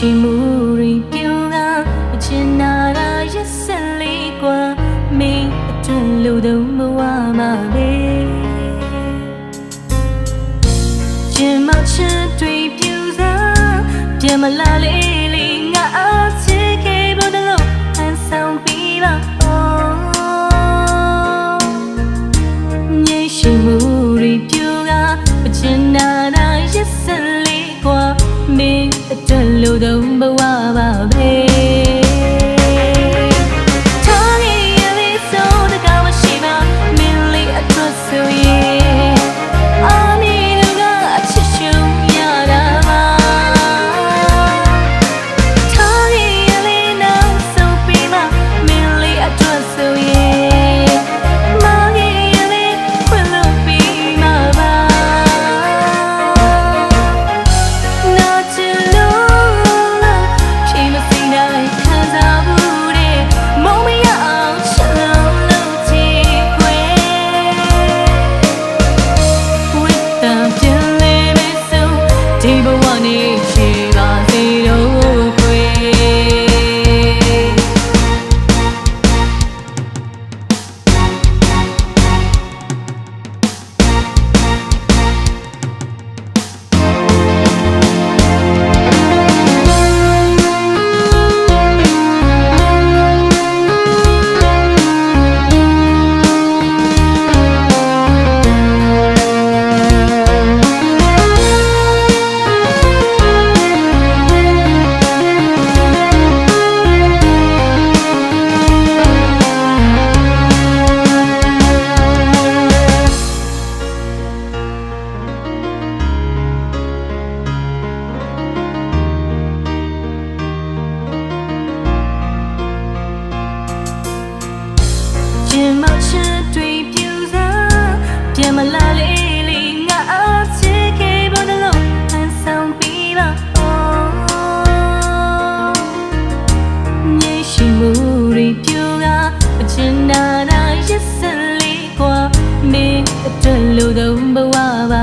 ရှိမှုတွေပြုတာအချင်နာတာရက်စက်လေးกว่าမင်းအတွင်းလို့တော့မဝမှာပဲရင်မချစ်တွေပြုတာပြန်မလာလေးလေးငါအားချစ်ခဲ့ဖို့တလို့ဟန်ဆောင်ပြီးပါညရှိမှုတွေပြုတာအချင်နာတာရက်စက်လေးกว่าမင်းအတွင်းလို့တော့မဝပါပဲဒီဘဝနဲ့ရှိပါစေတော့ခွေရင်မချစ်တွေပြုတာပြန်မလာလေးလေးငါအားချစ်ခဲ့ဖို့တလို့ဟန်ဆောင်ပြီးပါညရှိမှုတွေပြုတာအချင်နာတာရက်စက်လေးกว่าမင်းအတွက်လို့တော့ဘဝပါ